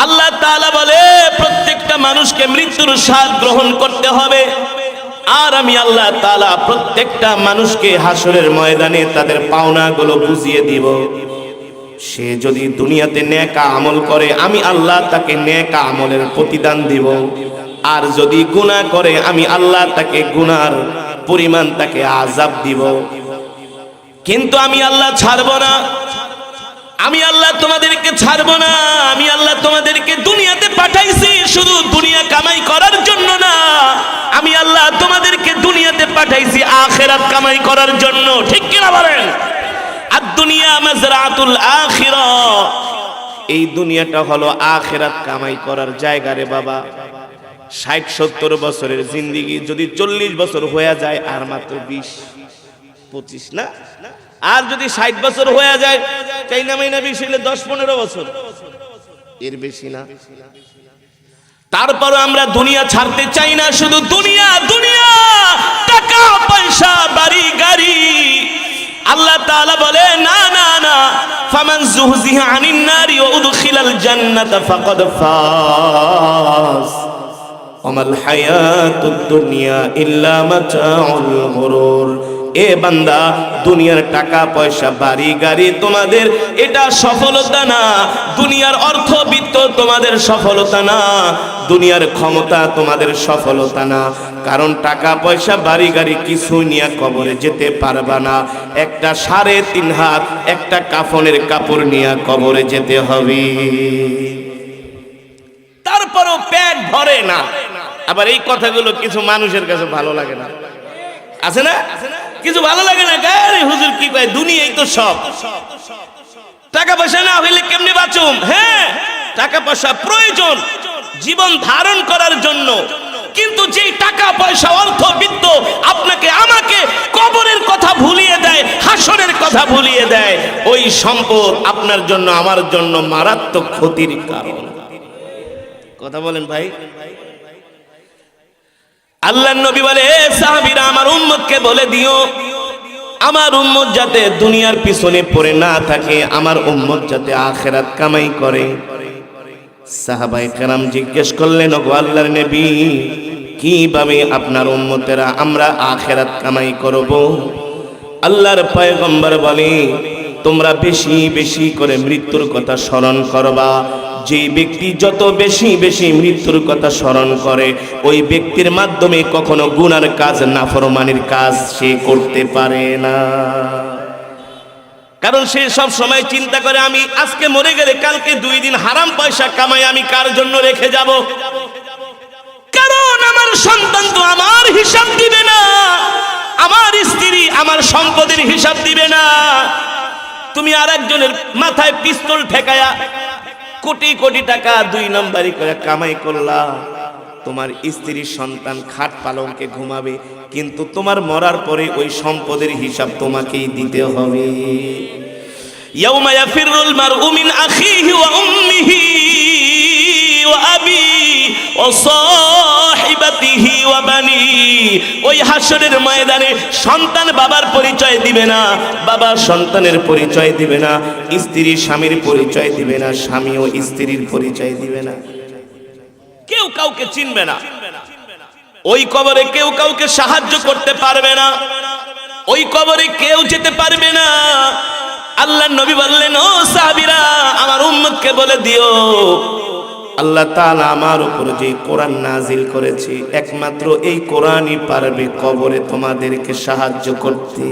আল্লাহ তাআলা বলে প্রত্যেকটা মানুষকে মৃত্যুর স্বাদ গ্রহণ করতে হবে। আর আমি আল্লাহ তাআলা প্রত্যেকটা মানুষকে হাসরের ময়দানে তাদের পাওনাগুলো বুঝিয়ে দিব। সে যদি দুনিয়াতে নেক আমল করে আমি আল্লাহ তাকে নেক আমলের প্রতিদান দিব, আর যদি গুনাহ করে আমি আল্লাহ তাকে গুনার পরিমাণ তাকে আযাব দিব। কিন্তু আমি আল্লাহ ছাড়ব না, আমি আল্লাহ তোমাদেরকে ছাড়ব না। আমি আল্লাহ তোমাদেরকে দুনিয়াতে পাঠাইছি শুধু দুনিয়া কামাই করার জন্য না, আমি আল্লাহ তোমাদেরকে দুনিয়াতে পাঠাইছি আখিরাত কামাই করার জন্য। ঠিক কিনা বলেন? আর দুনিয়া মাজরাতুল আখিরাহ, এই দুনিয়াটা হলো আখিরাত কামাই করার জায়গা রে বাবা। 60-70 বছরের জিন্দেগি যদি 40 বছর হয়ে যায় আর মাত্র 20-25 না, আর যদি 60 বছর হয়ে যায় চাইনা মাইনা বেশি হলে 10-15 বছর, এর বেশি না। তারপর আমরা দুনিয়া ছাড়তে চাই না, শুধু দুনিয়া দুনিয়া, টাকা পয়সা বাড়ি গাড়ি। আল্লাহ তাআলা বলে না না না, ফামান যুহজিহা আনিন নারি ওয়া উদখিলাল জান্নাতা ফাকাদ ফাজ ওয়ামাল হায়াতুদ দুনিয়া ইল্লা মাতাউল গুরুর। এ বান্দা, দুনিয়ার টাকা পয়সা বাড়ি গাড়ি তোমাদের এটা সফলতা না, দুনিয়ার অর্থবিত্ত তোমাদের সফলতা না, দুনিয়ার ক্ষমতা তোমাদের সফলতা না। কারণ টাকা পয়সা বাড়ি গাড়ি কিছু নিয়ে কবরে যেতে পারবা না। একটা 3.5 হাত একটা কাফনের কাপড় নিয়ে কবরে যেতে হবে। তারপরও পেট ভরে না। আবার এই কথাগুলো কিছু মানুষের কাছে ভালো লাগে না, আছে না? কিছু ভালো লাগে না, আরে হুজুর কি কয়, দুনিয়াই তো সব, টাকা পয়সা না হইলে কেমনে বাঁচুম? হ্যাঁ, টাকা পয়সা প্রয়োজন জীবন ধারণ করার জন্য, কিন্তু যেই টাকা পয়সা অর্থবিত্ত আপনাকে আমাকে কবরের কথা ভুলিয়ে দেয়, হাসরের কথা ভুলিয়ে দেয়, ওই সম্পদ আপনার জন্য আমার জন্য মারাত্মক ক্ষতির কারণ। কথা বলেন ভাই। আল্লাহর নবী বলে, সাহাবীরা আমার উম্মতকে বলে দিও, আমার উম্মত যাতে দুনিয়ার পিছনে পড়ে না থাকে, আমার উম্মত যাতে আখিরাত কামাই করে। সাহাবায়ে কেরাম জিজ্ঞেস করলেন, ওগো আল্লাহর নবী, কিভাবে আপনার উম্মতেরা আমরা আখিরাত কামাই করব? আল্লাহর পয়গম্বর বলে, তোমরা বেশি বেশি করে মৃত্যুর কথা স্মরণ করবা। যে ব্যক্তি যত বেশি বেশি মৃত্যুর কথা স্মরণ করে, ওই ব্যক্তির মাধ্যমে কখনো গুনার কাজ, নাফরমানির কাজ সে করতে পারে না। কারণ সে সব সময় চিন্তা করে, আমি আজকে মরে গেলে কালকে 2 দিন হারাম পয়সা কামাই আমি কার জন্য রেখে যাব? কারণ আমার সন্তান তো আমার হিসাব দিবে না, আমার স্ত্রী আমার সম্পদের হিসাব দিবে না। তুমি আরেকজনের মাথায় পিস্তল ঠেকায়া কোটি কোটি টাকা 2 নম্বরি করে কামাই করলা, তোমার স্ত্রীর সন্তান খাট পালঙ্কে ঘুমাবে, কিন্তু তোমার মরার পরে ওই সম্পদের হিসাব তোমাকেই দিতে হবে। ইয়াউমা ইয়াফিরুল মারউ মিন আখিহি ওয়া উম্মিহি ওয়া আবি ওয়া সাহিবাতিহি ওয়া বানি। ওই হাসরের ময়দানে সন্তান বাবার পরিচয় দিবে না, বাবা সন্তানের পরিচয় দিবে না, স্ত্রী স্বামীর পরিচয় দিবে না, স্বামীও স্ত্রীর পরিচয় দিবে না, কেউ কাউকে চিনবে না। ওই কবরে কেউ কাউকে সাহায্য করতে পারবে না, ওই কবরে কেউ যেতে পারবে না। আল্লাহর নবী বললেন, ও সাহাবীরা আমার উম্মতকে বলে দিও, আল্লাহ তাআলা আমার উপর যে কোরআন নাজিল করেছে, একমাত্র এই কোরআনই পারবে কবরে তোমাদেরকে সাহায্য করতে।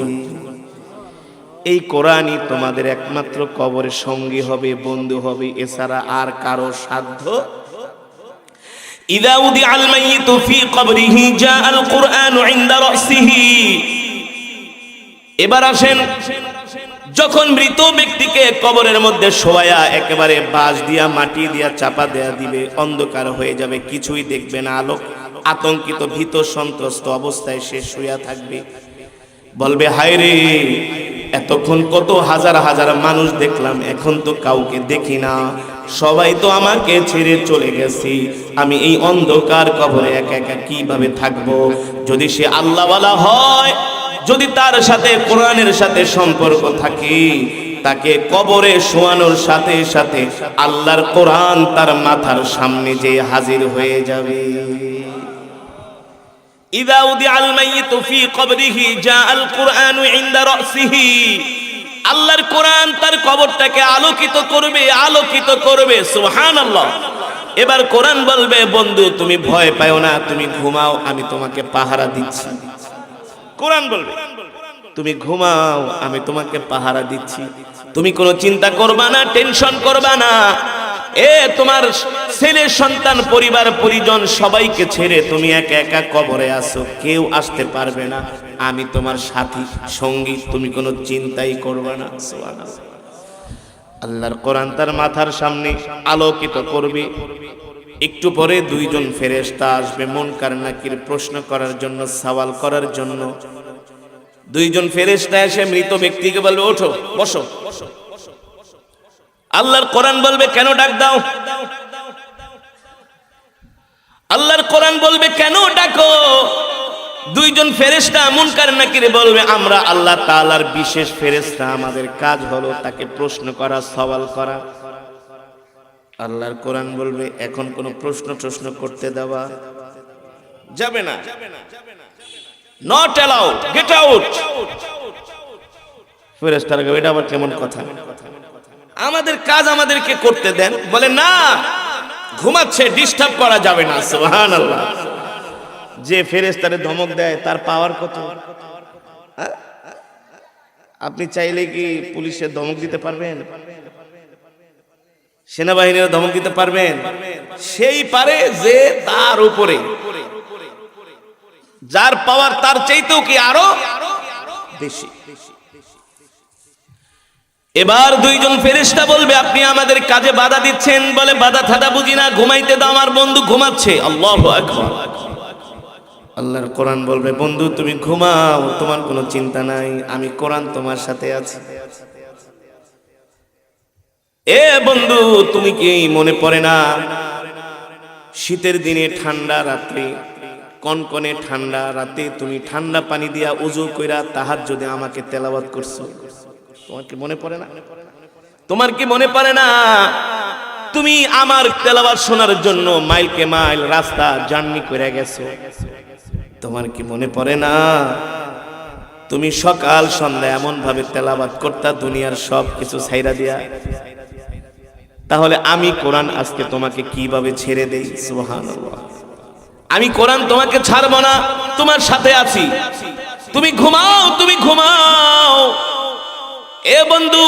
এই কোরআনই তোমাদের একমাত্র কবরে সঙ্গী হবে, বন্ধু হবে, এছাড়া আর কারো সাধ্য। ইযা উদিআল মাইয়িতু ফি কবরিহি জাআল কুরআনু ইনদা রাসিহি। এবার আসেন, যখন মৃত ব্যক্তিকে কবরের মধ্যে শোয়া একেবারে বাঁশ দিয়া মাটি দিয়া চাপা দেয়া দিবে, অন্ধকার হয়ে যাবে, কিছুই দেখবে না, আলো আতঙ্কিত ভীত সন্ত্রস্ত অবস্থায় সে শুয়ে থাকবে। বলবে, হায় রে, এতক্ষণ কত হাজার হাজার মানুষ দেখলাম, এখন তো কাউকে দেখি না, সবাই তো আমাকে ছেড়ে চলে গেছে, আমি এই অন্ধকার কবরে একা একা কিভাবে থাকবো? যদি সে আল্লাহওয়ালা হয়, যদি তার সাথে কোরআনের সাথে সম্পর্ক থাকে, তাকে কবরে শোয়ানোর সাথে সাথে আল্লাহর কোরআন তার মাথার সামনে যে হাজির হয়ে যাবে। ইযা উদিআল মাইয়িতু ফি কবরিহি জাআল কুরআনু ইনদা রাসিহি, আল্লাহর কোরআন তার কবরটাকে আলোকিত করবে সুবহানাল্লাহ। এবার কোরআন বলবে, বন্ধু তুমি ভয় পাও না, তুমি ঘুমাও, আমি তোমাকে পাহারা দিচ্ছি। কোরআন বলবে তুমি ঘুমাও, আমি তোমাকে পাহারা দিচ্ছি, তুমি কোনো চিন্তা করবা না, টেনশন করবা না। তোমার ছেলে সন্তান পরিবার পরিজন সবাইকে ছেড়ে তুমি একা একা কবরে আসো, কেউ আসতে পারবে না, আমি তোমার সাথী সঙ্গী, তুমি কোনো চিন্তাই করবা না। সুবহানাল্লাহ। আল্লাহর কোরআন তার মাথার সামনে আলোকিত করবে। একটু পরে দুইজন ফেরেশতা আসবে মুনকার নাকির প্রশ্ন করার জন্য, সওয়াল করার জন্য। দুইজন ফেরেশতা এসে মৃত ব্যক্তিকে বলবে, ওঠো, বসো। আল্লাহর কোরআন বলবে, কেন ডাক দাও? আল্লাহর কোরআন বলবে, কেন ডাকো? দুইজন ফেরেশতা মুনকার নাকির বলবে, আমরা আল্লাহ তাআলার বিশেষ ফেরেশতা, আমাদের কাজ হলো তাকে প্রশ্ন করা, সওয়াল করা। আল্লাহর কোরআন বলবে, এখন কোন প্রশ্ন করতে দেওয়া যাবে না, নট অ্যালাউড, গেট আউট। ফেরেশতারা বলে, এটা আবার কেমন কথা? আমাদের কাজ আমাদেরকে করতে দেন। বলে, না, ঘুমাচ্ছে, ডিস্টার্ব করা যাবে না। সুবহানাল্লাহ। যে ফেরেশতারে ধমক দেয় তার পাওয়ার কত? আপনি চাইলে কি পুলিশের ধমক দিতে পারবেন? সেনাবাহিনীর ধমক দিতে পারবেন? সেই পারে যে তার উপরে, যার পাওয়ার তার চাইতেও কি আরো বেশি। এবার দুইজন ফেরেশতা বলবে, আপনি আমাদের কাজে বাধা দিচ্ছেন। বলে, বাধা থাদা বুঝি না, ঘুমাইতে দাও, আমার বন্ধু ঘুমাচ্ছে। আল্লাহু আকবার। আল্লাহর কোরআন বলবে, বন্ধু তুমি ঘুমাও, তোমার কোনো চিন্তা নাই, আমি কোরআন তোমার সাথে আছি। বন্ধু তুমি কি মনে পড়ে না, শীতের দিনে ঠান্ডা রাত্রে, কনকনে ঠান্ডা রাতে তুমি ঠান্ডা পানি দিয়া ওযু কইরা তাহাজ্জুদে আমাকে তেলাওয়াত করছো? তোমার কি মনে পড়ে না? তোমার কি মনে পড়ে না তুমি আমার তেলাওয়াত শোনার জন্য মাইলকে মাইল রাস্তা জার্নি করে গেছো? তোমার কি মনে পড়ে না তুমি সকাল সন্ধ্যা এমন ভাবে তেলাওয়াত করতা দুনিয়ার সব কিছু ছাইরা দিয়া? তাহলে আমি কোরআন আজকে তোমাকে কিভাবে ছেড়ে দেই? সুবহানাল্লাহ। আমি কোরআন তোমাকে ছাড়বো না, তোমার সাথে আছি। তুমি ঘুমাও, তুমি ঘুমাও। বন্ধু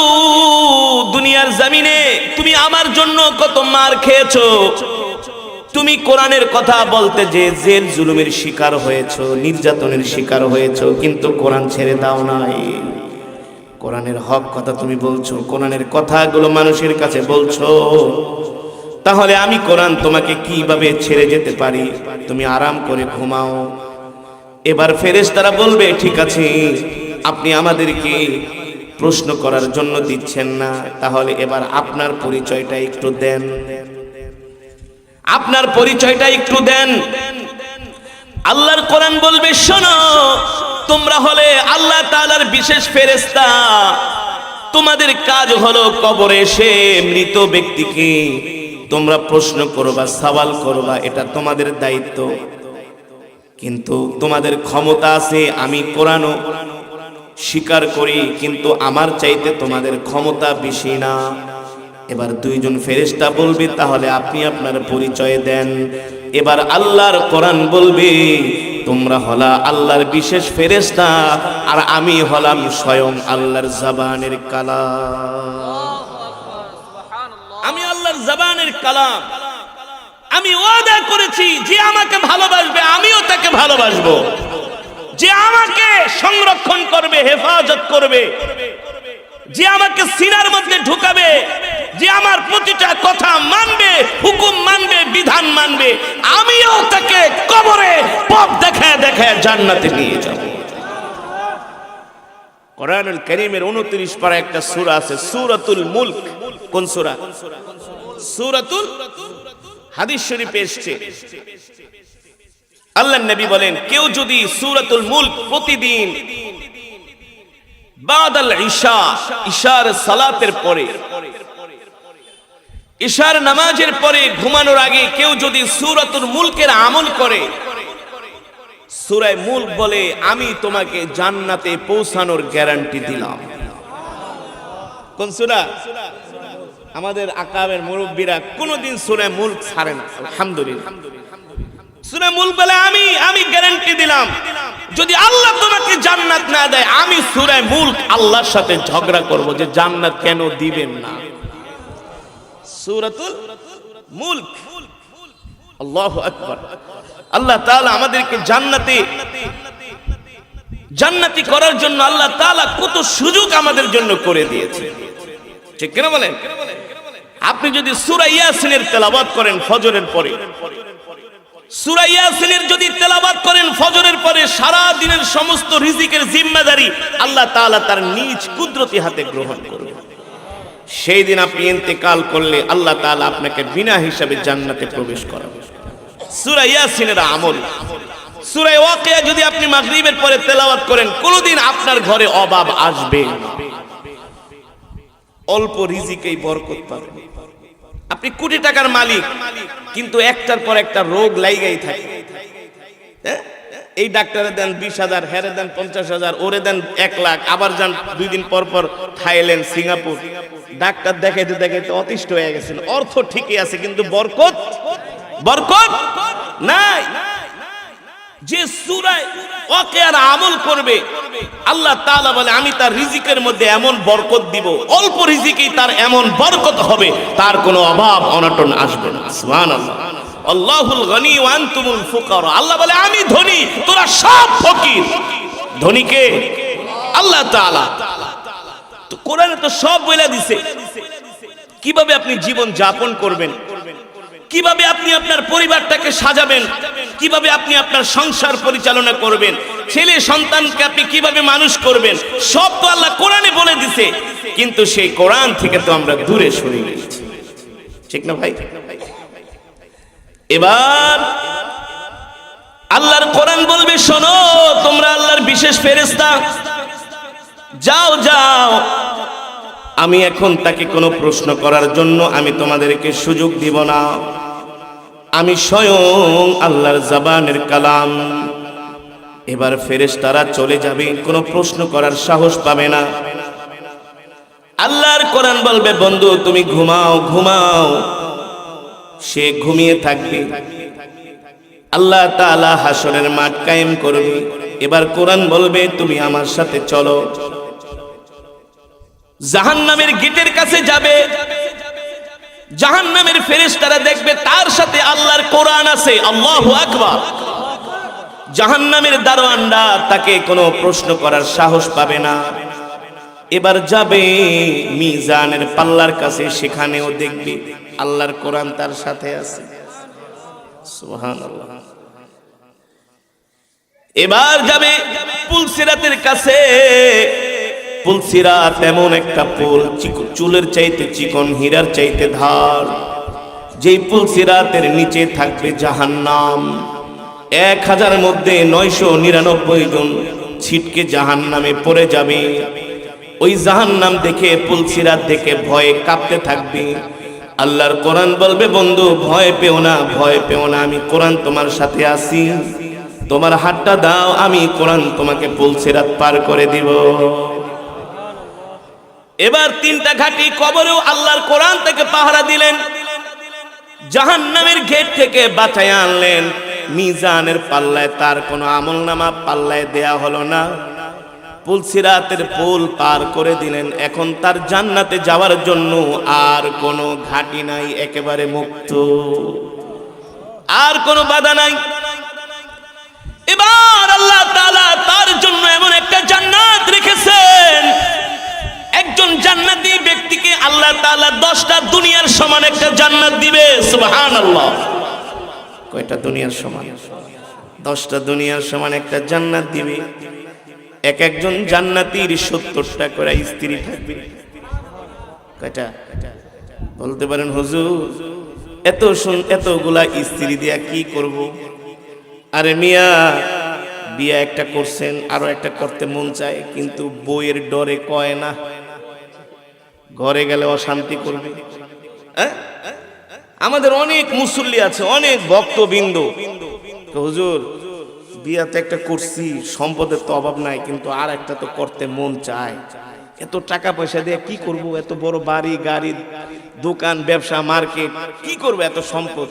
দুনিয়ার জমিনে তুমি আমার জন্য কত মার খেয়েছো, তুমি কোরআনের কথা বলতে যে জেল জুলুমের শিকার হয়েছো, নির্যাতনের শিকার হয়েছো, কিন্তু কোরআন ছেড়ে দাও নাই। কোরআনের হক কথা তুমি বলছো, কোরআনের কথাগুলো মানুষের কাছে বলছো। তাহলে আমি কোরআন তোমাকে কিভাবে ছেড়ে যেতে পারি? তুমি আরাম করে ঘুমাও। এবার ফেরেশতারা বলবে, ঠিক আছে, আপনি আমাদেরকে প্রশ্ন করার জন্য দিচ্ছেন না, তাহলে এবার আপনার পরিচয়টা একটু দেন, আপনার পরিচয়টা একটু দেন। আল্লাহর কোরআন বলবে, শোনো, তোমরা হলে আল্লাহ তাআলার বিশেষ ফেরেশতা, তোমাদের কাজ হলো কবরে এসে মৃত ব্যক্তিকে তোমরা প্রশ্ন করবা, সওয়াল করবা, এটা তোমাদের দায়িত্ব। কিন্তু তোমাদের ক্ষমতা আছে, আমি কোরআনও স্বীকার করি, কিন্তু আমার চাইতে তোমাদের ক্ষমতা বেশি না। এবার দুইজন ফেরেশতা বলবে, তাহলে আপনি আপনার পরিচয় দেন। এবার আল্লাহর কোরআন বলবে, তোমরা হলা আল্লাহর বিশেষ ফেরেশতা, আর আমি হলাম স্বয়ং আল্লাহর জবানের কালাম। আমি আল্লাহর জবানের কালাম। আমি ওয়াদা করেছি, যে আমাকে ভালোবাসবে আমিও তাকে ভালোবাসবো, যে আমাকে সংরক্ষণ করবে, হেফাজত করবে, যে আমাকে সিনার মধ্যে ঢুকাবে, যে আমার প্রতিটা কথা মানবে, হুকুম মানবে, বিধান মানবে, আমিও তাকে কবরে পথ দেখায় দেখায় জান্নাতে নিয়ে যাব। কোরআনুল কারীমের 29 পারা একটা সূরা আছে, সূরাতুল মুলক। কোন সূরা? সূরাতুল, হাদিস শরীফে এসেছে, আল্লাহর নবী বলেন, কেউ যদি সূরাতুল মুলক প্রতিদিন বাদাল ইশা, ইশার সালাতের পরে, ইশার নামাজের পরে ঘুমানোর আগে কেউ যদি সূরাতুল মুলকের আমল করে, সূরা মুলক বলে আমি তোমাকে জান্নাতে পৌঁছানোর গ্যারান্টি দিলাম। কোন সূরা? আমাদের আকাবের মুরব্বীরা কোনদিন সূরা মুলক ছাড়ে না, আলহামদুলিল্লাহ। সূরা মুলক বলে আমি গ্যারান্টি দিলাম, যদি আল্লাহ তোমাকে জান্নাত না দেয়, আমি সূরা মুলক আল্লাহর সাথে ঝগড়া করব যে জান্নাত কেন দিবেন না। সূরাতুল মুলক, আল্লাহু আকবার। আল্লাহ তাআলা আমাদেরকে জান্নাতি করার জন্য আল্লাহ তাআলা কত সুযোগ আমাদের জন্য করে দিয়েছে, ঠিক কিনা বলেন? আপনি যদি সূরা ইয়াসিনের তেলাওয়াত করেন ফজরের পরে, সূরা ইয়াসিনের যদি তেলাওয়াত করেন ফজরের পরে, সারা দিনের সমস্ত রিজিকের জিম্মাদারি আল্লাহ তাআলা তার নিজ কুদরতি হাতে গ্রহণ করবেন। সেই দিন আপনি ইন্তেকাল করলে আল্লাহ তাআলা আপনাকে বিনা হিসাবে জান্নাতে প্রবেশ করাবেন। সূরা ইয়াসিনের আমল। সূরা ওয়াকিয়া যদি আপনি মাগরিবের পরে তেলাওয়াত করেন, কোনদিন আপনার ঘরে অভাব আসবে না। অল্প রিজিকেই বরকত পাবেন। আপনি কোটি টাকার মালিক, কিন্তু একটার পর একটা রোগ লাইগাই থাকে। এই ডাক্তারে দেন 20,000, হেরে দেন 50,000, ওরে দেন 1 লাখ, আবার যান 2 দিন পর পর থাইল্যান্ড, সিঙ্গাপুর। ডাক্তার দেখাইতে দেখাইতে অতিষ্ঠ হয়ে গেছেন। অর্থ ঠিকই আছে, কিন্তু বরকত নাই। যে সূরা ওয়াকিয়ার আমল করবে, আল্লাহ তাআলা বলে আমি তার রিজিকের মধ্যে এমন বরকত দিব, অল্প রিজিকেই তার এমন বরকত হবে, তার কোনো অভাব অনটন আসবে না। সুবহানাল্লাহ। আল্লাহুল গনি ওয়া আনতুমুল ফুকারা। আল্লাহ বলে আমি ধনী, তোরা সব ফকির। ধনী কে? আল্লাহ তাআলা। তো কোরআনে তো সব বলে দিয়েছে কিভাবে আপনি জীবন যাপন করবেন, কিভাবে আপনি আপনার পরিবারটাকে সাজাবেন, কিভাবে আপনি আপনার সংসার পরিচালনা করবেন, ছেলে সন্তানকে আপনি কিভাবে মানুষ করবেন, সব তো আল্লাহ কোরআনে বলে দিয়েছে। কিন্তু সেই কোরআন থেকে তো আমরা দূরে সরে গেছি, ঠিক না ভাই? এবার আল্লাহর কোরআন বলবে, শোনো তোমরা আল্লাহর বিশেষ ফেরেশতা, যাও আমি এখন তাকে কোনো প্রশ্ন করার জন্য আমি তোমাদেরকে সুযোগ দিব না। আমি স্বয়ং আল্লাহর জবানের কালাম। এবার ফেরেশতারা চলে যাবে, কোনো প্রশ্ন করার সাহস পাবে না। আল্লাহর কোরআন বলবে, বন্ধু তুমি ঘুমাও। সে ঘুমিয়ে থাকবে। আল্লাহ তাআলা হাসরের মাঠ কায়েম করবে। এবার কোরআন বলবে, তুমি আমার সাথে চলো। জাহান্নামের গেটের কাছে যাবে। জাহান্নামের ফেরেশতারা দেখবে তার সাথে আল্লাহর কোরআন আছে। আল্লাহু আকবার। জাহান্নামের দারোয়ানরা তাকে কোনো প্রশ্ন করার সাহস পাবে না। এবার যাবে মিজানের পাল্লার কাছে, সেখানেও দেখবে আল্লাহর কোরআন তার সাথে আছে। সুবহানাল্লাহ। এবার যাবে পুলসিরাতের কাছে। পুলসিরাত এমন একটা পুল, চুলের চাইতে চিকন, হীরার চাইতে ধার। যেই পুলসিরাতের নিচে থাকবে জাহান্নাম। 1000 মধ্যে 999 জন ছিটকে জাহান্নামে পড়ে যাবে। ওই জাহান্নাম দেখে, পুলসিরাত দেখে ভয়ে কাঁপতে থাকবে। আল্লাহর কোরআন বলবে, বন্ধু ভয় পেও না, আমি কোরআন তোমার সাথে আছি। তোমার হাতটা দাও, আমি কোরআন তোমাকে পুলসিরাত পার করে দিব। এবার 3টা ঘাটি কবরেও আল্লাহর কোরআন থেকে পাহারা দিলেন। জাহান্নামের গেট থেকে বাঁচায় আনলেন। মিজানের পাল্লায় তার কোনো আমলনামা পাল্লায় দেয়া হলো না। পুলসিরাতের পুল পার করে দিলেন। এখন তার জান্নাতে যাওয়ার জন্য আর কোনো ঘাটি নাই, একেবারে মুক্ত, আর কোনো বাধা নাই। এবার আল্লাহ তাআলা তার জন্য এমন একটা জান্নাত রেখেছেন। একজন জান্নাতি ব্যক্তিকে আল্লাহ তাআলা 10টা দুনিয়ার সমান একটা জান্নাত দিবে। সুবহানাল্লাহ। কয়টা দুনিয়ার সমান? 10টা দুনিয়ার সমান একটা জান্নাত দিবে। একজন জান্নাতীর 70টা করে স্ত্রী থাকবে। কয়টা বলতে পারেন হুজুর? এতগুলা স্ত্রী দিয়া কি করব? আরে মিয়া, বিয়ে একটা করছেন, আরো একটা করতে মন চায়, কিন্তু বইয়ের ডরে কয় না, ঘরে গেলে অশান্তি করবে। আমাদের অনেক মুসল্লি আছে, অনেক ভক্তবৃন্দ, হুজুর বিয়াতে একটা করছি, সম্পদের তো অভাব নাই, কিন্তু আর একটা তো করতে মন চায়, এত টাকা পয়সা দিয়ে কি করব, এত বড় বাড়ি গাড়ি দোকান ব্যবসা মার্কেট, কি করব এত সম্পদ,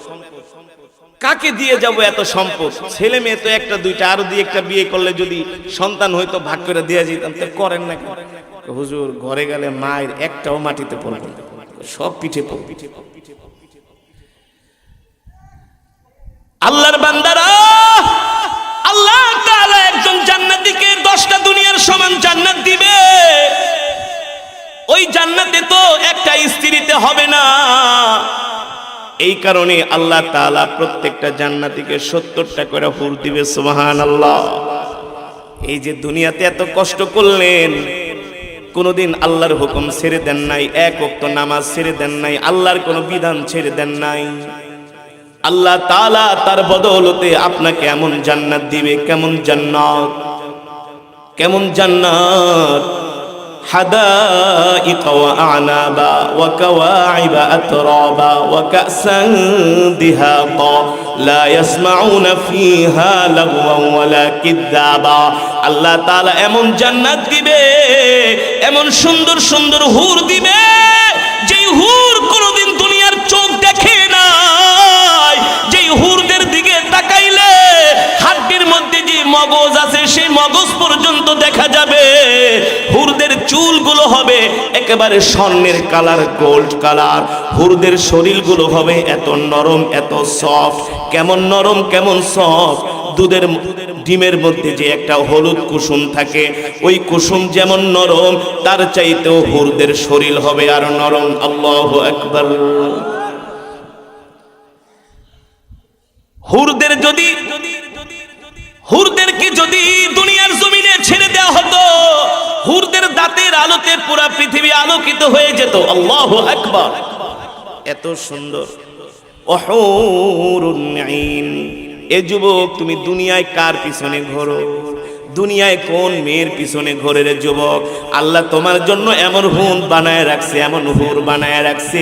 কাকে দিয়ে যাব এত সম্পদ, ছেলে মেয়ে তো একটা দুইটা, আরো দিয়ে একটা বিয়ে করলে যদি সন্তান হয়তো ভাগ করে দেওয়া যেতাম, তো করেন না কেন? হুজুর ঘরে গেলে মায়ের একটাও মাটিতে পড়বে, সব পিঠে পড়বে। আল্লাহর বান্দারা, আল্লাহ তাআলা একজন জান্নাতীকে 10টা দুনিয়ার সমান জান্নাত দিবে। ওই জান্নাতে তো একটা স্ত্রীতে হবে না, এই কারণে আল্লাহ তাআলা প্রত্যেকটা জান্নাতীকে 70টা করে হুর দিবে। সুবহানাল্লাহ। এই যে দুনিয়াতে এত কষ্ট করলেন, কোনদিন আল্লাহর হুকুম ছেড়ে দেন নাই, এক ওয়াক্ত নামাজ ছেড়ে দেন নাই, আল্লাহর কোনো বিধান ছেড়ে দেন নাই, আল্লাহ তাআলা তার বদৌলতে আপনাকে এমন জান্নাত দিবে। কেমন জান্নাত, কেমন জান্নাত, হাদাইকা ওয়া আনাবা ওয়া কাওয়াইবা আতরাবা ওয়া কাসান দিহাকা লা ইয়াসমাউনা ফিহা লাগওয়া ওয়ালা কিযাবা। আল্লাহ তাআলা এমন জান্নাত দিবে, এমন সুন্দর সুন্দর হুর দিবে, যেই হুর কোনোদিন দুনিয়ার চোখ দেখে নাই, যেই হুরদের দিকে তাকাইলে হাড্ডির মধ্যে যে মগজ আছে সেই মগজ পর্যন্ত দেখা যাবে। হুরদের চুলগুলো হবে একেবারে স্বর্ণের কালার, গোল্ড কালার। হুরদের শরীরগুলো হবে এত নরম, এত সফট। কেমন নরম, কেমন সফট, দুধের ডিমের মধ্যে যে একটা হলুদ কুসুম থাকে, ওই কুসুম যেমন নরম, তার চাইতেও হুরদের শরীর হবে আর নরম। আল্লাহু আকবার। হুরদেরকে যদি দুনিয়ার জমিনে ছেড়ে দেওয়া হতো, হুরদের দাঁতের আলোতে পুরা পৃথিবী আলোকিত হয়ে যেত। আল্লাহু আকবার। এত সুন্দর। ওহুরুন আইন। এ যুবক, তুমি দুনিয়ায় কার পিছনে ঘোরো? দুনিয়ায় কোন মেয়ের পিছনে ঘোরে রে যুবক? আল্লাহ তোমার জন্য এমন হুর বানায় রাখছে, এমন হুর বানায় রাখছে।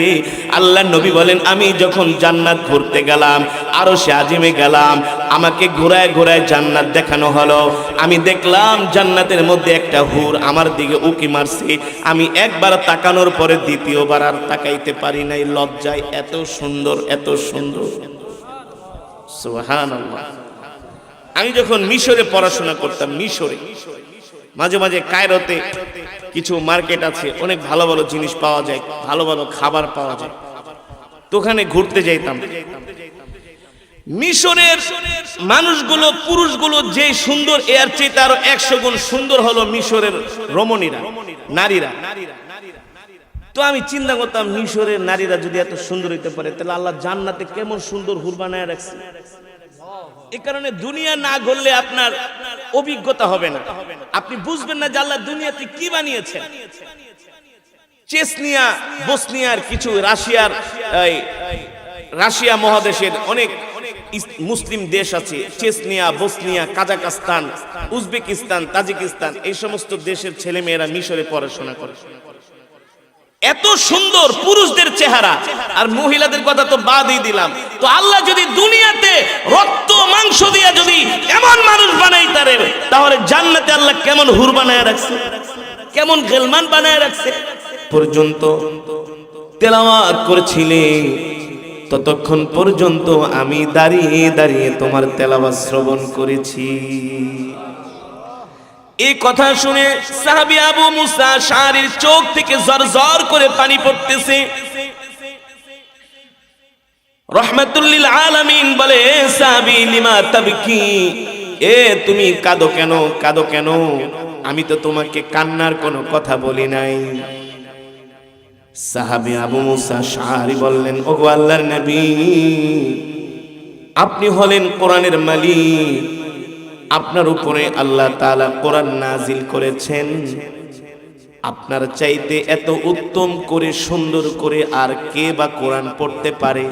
আল্লাহ নবী বলেন, আমি যখন জান্নাত ঘুরতে গেলাম, আরশে আজিমে গেলাম, আমাকে ঘোরায় ঘোরায় জান্নাত দেখানো হলো। আমি দেখলাম জান্নাতের মধ্যে একটা হুর আমার দিকে উকি মারছে। আমি একবার তাকানোর পরে দ্বিতীয়বার আর তাকাইতে পারি নাই লজ্জায়। এত সুন্দর, এত সুন্দর। সুবহানাল্লাহ। আমি যখন মিশরে পড়াশোনা করতাম, মিশরে মাঝে মাঝে কায়রোতে কিছু মার্কেট আছে, অনেক ভালো ভালো জিনিস পাওয়া যায়, ভালো ভালো খাবার পাওয়া যায়, তো ওখানে ঘুরতে যাইতাম। মিশরের মানুষগুলো, পুরুষগুলো যে সুন্দর, এর চেয়ে আরো 100 গুণ সুন্দর হলো মিশরের রমণীরা, নারীরা। তো আমি চিন্তা করতাম, মিশরের নারীরা যদি এত সুন্দর হইতে পারে, তাহলে আল্লাহ জান্নাতে কেমন সুন্দর হুর বানায় রাখছে। এই কারণে দুনিয়া না ঘুরলে আপনার অভিজ্ঞতা হবে না, আপনি বুঝবেন না যে আল্লাহ দুনিয়াতে কি বানিয়েছেন। চেচনিয়া, বসনিয়ার কিছু রাশিয়া মহাদেশের অনেক মুসলিম দেশ আছে, Chechnya, Bosnia, Kazakhstan, Uzbekistan, Tajikistan, এই সমস্ত দেশের ছেলে মেয়েরা মিশরে পড়াশোনা করে। এত সুন্দর পুরুষদের চেহারা, আর মহিলাদের কথা তো বাদই দিলাম। তো আল্লাহ যদি দুনিয়াতে রক্ত মাংস দিয়ে যদি এমন মানুষ বানাইতারে, তাহলে জান্নাতে আল্লাহ কেমন হুর বানায় রাখছে, কেমন গেলমান বানায় রাখছে। পর্যন্ত তেলাওয়াত করেছিলে, ততক্ষণ পর্যন্ত আমি দাঁড়িয়ে দাঁড়িয়ে তোমার তেলাওয়াত শ্রবণ করেছি। এই কথা শুনে সাহাবী আবু মুসা আশআরীর চোখ থেকে ঝরঝর করে পানি পড়তেছে। রাহমাতুল লিল আলামিন বলে, সাহাবী লিমা তাবকি, এ তুমি কাঁদো কেন, কাঁদো কেন? আমি তো তোমাকে কান্নার কোনো কথা বলি নাই। সাহাবী আবু মুসা আশআরী বললেন, ওগো আল্লাহর নবী, আপনি হলেন কোরআনের মালিক, আপনার উপরে আল্লাহ তাআলা কোরআন নাজিল করেছেন, আপনার চাইতে এত উত্তম করে সুন্দর করে আর কে বা কোরআন পড়তে পারে?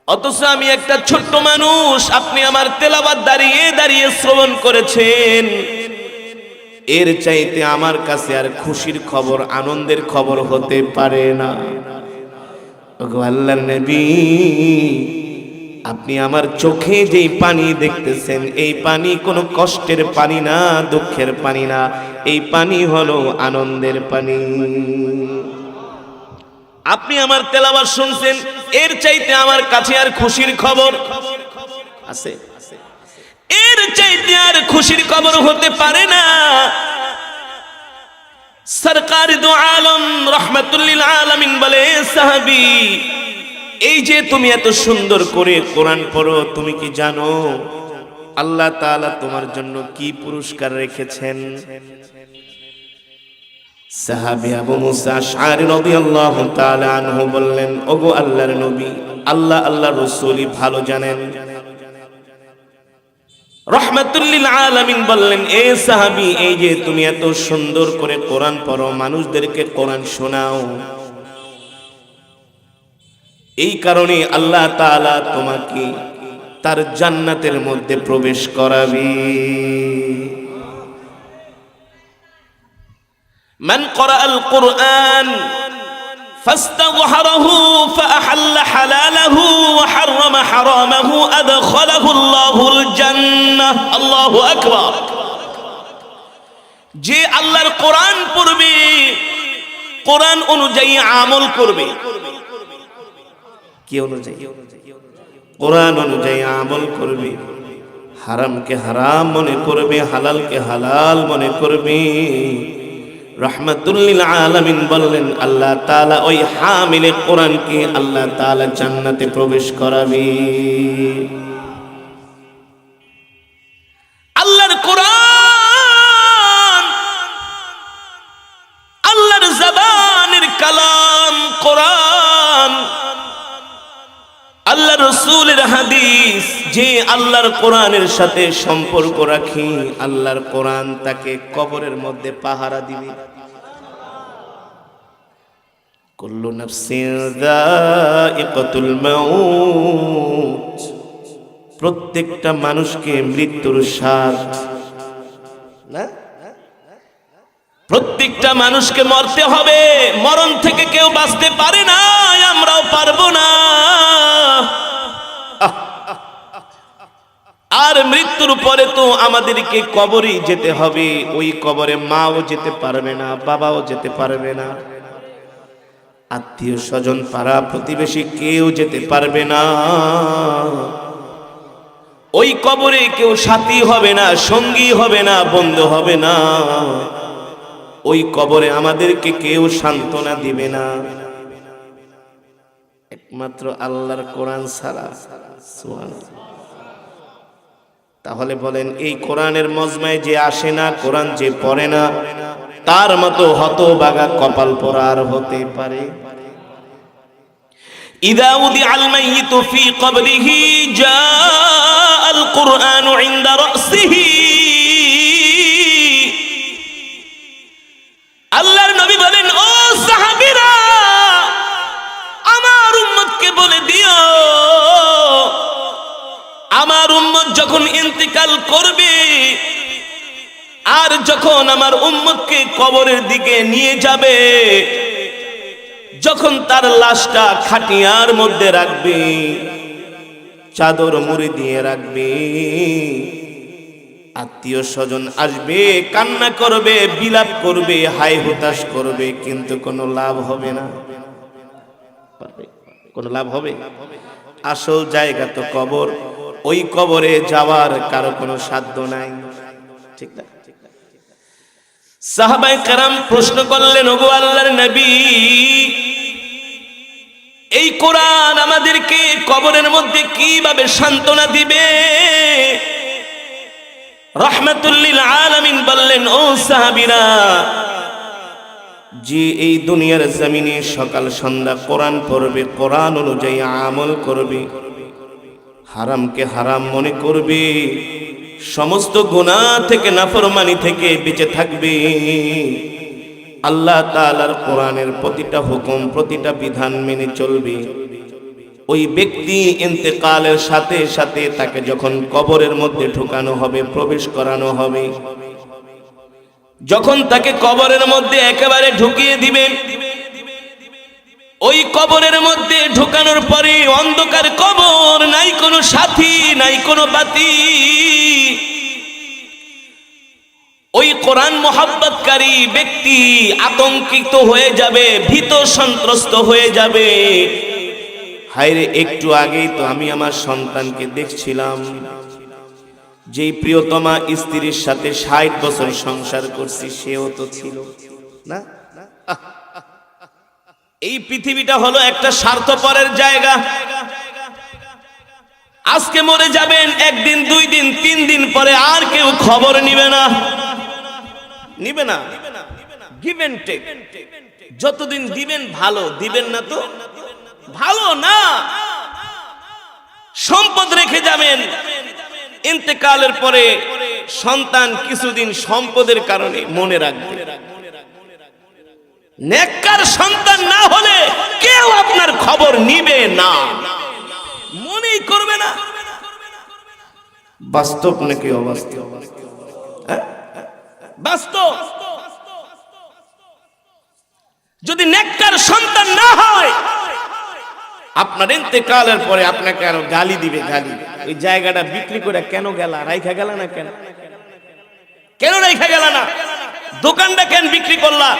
অথচ আমি একটা ছোট্ট মানুষ, আপনি আমার তেলাওয়াত দাঁড়িয়ে দাঁড়িয়ে শ্রবণ করেছেন। এর চাইতে আমার কাছে আর খুশির খবর, আনন্দের খবর হতে পারে না। ওগো আল্লাহর নবী, আপনি আমার চোখে যেই পানি দেখতেছেন, এই পানি কোনো কষ্টের পানি না, দুঃখের পানি না, এই পানি হলো আনন্দের পানি। আপনি আমার তেলাওয়াত শুনছেন, এর চাইতে আমার কাছে আর খুশির খবর আছে? এর চাইতে আর খুশির খবর হতে পারে না। সরকার দু আলম রহমাতুল লিল আলামিন বলে, সাহাবী, এই যে তুমি এত সুন্দর করে কোরআন পড়ো, তুমি কি জানো আল্লাহ তাআলা তোমার জন্য কি পুরস্কার রেখেছেন? সাহাবী আবু মুসা আশআরী রাদিয়াল্লাহু তাআলা আনহু বললেন, ওগো আল্লাহর নবী, আল্লাহর রাসূলই ভালো জানেন। রহমাতুল লিল আলামিন বললেন, এ সাহাবী, এই যে তুমি এত সুন্দর করে কোরআন পড়ো, মানুষদেরকে কোরআন শোনাও, এই কারণে আল্লাহ তাআলা তোমাকে তার জান্নাতের মধ্যে প্রবেশ করাবে। মান ক্বরাআল কুরআন ফাস্তাযহারাহু ফাআহাল্লা হালালাহু ওয়া হাররামা হারামাহু আদখালাহু আল্লাহুল জান্নাহ। আল্লাহু আকবার। যে আল্লাহর কোরআন পড়বে, কোরআন অনুযায়ী আমল করবে, কি অনুযায়ী? কোরআন অনুযায়ী আমল করবে, হারামকে হারাম মনে করবে, হালালকে হালাল মনে করবে। রহমাতুল লিল আলামিন বললেন, আল্লাহ তাআলা ওই হামিলে কোরআনকে আল্লাহ তাআলা জান্নাতে প্রবেশ করাবে। আল্লাহর কোরআন, আল্লাহর জবানের কালাম কোরআন, আল্লাহ রাসূলের হাদিস, যে আল্লাহর কোরআনের সাথে সম্পর্ক রাখি, আল্লাহর কোরআন তাকে কবরের মধ্যে পাহারা দিবে। কুল্লু নাফসিন যায়িকাতুল মাউত, প্রত্যেকটা মানুষকে মৃত্যুর স্বাদ না, প্রত্যেকটা মানুষকে মরতে হবে। মরণ থেকে কেউ বাঁচতে পারে না, আমরাও পারবো না। আর মৃত্যুর পরে তো আমাদেরকে কবরে যেতে হবে। ওই কবরে মাও যেতে পারবে না, বাবাও যেতে পারবে না, আত্মীয় স্বজন পাড়া প্রতিবেশী কেউ যেতে পারবে না। ওই কবরে কেউ সাথী হবে না, সঙ্গী হবে না, বন্ধু হবে না। ওই কবরে আমাদেরকে কেউ সান্ত্বনা দিবে না, একমাত্র আল্লাহর কোরআন ছাড়া। সুবহানাল্লাহ। তাহলে বলেন, এই কোরআনের মজমায় যে আসে না, কোরআন যে পড়ে না, তার মতো হতভাগা কপাল পোড়া আর হতে পারে? ইযা উদিআল মাইয়িতু ফি কবরিহি জাআল কুরআনু ইনদা রাসিহি। আল্লাহর নবী বলেন, ও সাহাবীরা, আমার উম্মতকে বলে দিও, আমার উম্মত যখন ইন্তিকাল করবে, আর যখন আমার উম্মতকে কবরের দিকে নিয়ে যাবে, যখন তার লাশটা খাটিয়ার মধ্যে রাখবে, চাদর মুড়ি দিয়ে রাখবে, আত্মীয় স্বজন আসবে, কান্না করবে, বিলাপ করবে, হাই হুতাশ করবে, কিন্তু কোনো লাভ হবে না। কোনো লাভ হবে? আসল জায়গা তো কবর। ওই কবরে যাওয়ার কারো কোনো সাধ্য নাই, ঠিক না? সাহাবায়ে কেরাম প্রশ্ন করলেন, ওগো আল্লাহর নবী, এই কোরআন আমাদেরকে কবরের মধ্যে কিভাবে সান্ত্বনা দিবে? রহমাতুল লিল আলামিন বললেন, ও সাহাবীরা, যে এই দুনিয়ার জমিনে সকাল সন্ধ্যা কোরআন পড়বে, কোরআন অনুযায়ী আমল করবে, হারামকে হারাম মনে করবে, সমস্ত গুনাহ থেকে, নাফরমানি থেকে বেঁচে থাকবে, আল্লাহ তাআলার কোরআনের প্রতিটা হুকুম, প্রতিটা বিধান মেনে চলবে, ওই ব্যক্তি ইন্তেকালের সাথে সাথে তাকে যখন কবরের মধ্যে ঢোকানো হবে, প্রবেশ করানো হবে, যখন তাকে কবরের মধ্যে একেবারে ঢুকিয়ে দিবেন, ওই কবরের মধ্যে ঢোকানোর পরে অন্ধকার কবর, নাই কোনো সাথী, নাই কোনো বাতি। ওই কোরআন মোহাব্বতকারী ব্যক্তি আতঙ্কিত হয়ে যাবে, ভীত সন্ত্রস্ত হয়ে যাবে। হায়রে, একটু আগেই তো আমি আমার সন্তানকে দেখছিলাম, যেই প্রিয়তমা স্ত্রীর সাথে 60 বছর সংসার করছি, সেও তো ছিল না। এই পৃথিবীটা হলো একটা স্বার্থপরের জায়গা। আজকে মরে যাবেন, একদিন, 2 দিন, 3 দিন পরে আর কেউ খবর নিবে না, নিবে না। গিভ এন্ড টেক, যতদিন দিবেন ভালো, দিবেন না তো ভালো না। সম্পদ রেখে যাবেন, ইন্তেকালের পরে সন্তান কিছুদিন সম্পদের কারণে মনে রাখবে। নেককার সন্তান না হলে কেউ আপনার খবর নিবে না, মনেই করবে না। বাস্তব নাকি অবাস্তব? বাস্তব। যদি নেককার সন্তান না হয়, আপনার ইন্তেকালের পরে আপনাকে আরো গালি দিবে, গালি। ওই জায়গাটা বিক্রি করে কেন গেলা, রাইখা গেল না কেন? কেন রাইখা গেল না? দোকানটা কেন বিক্রি করলা?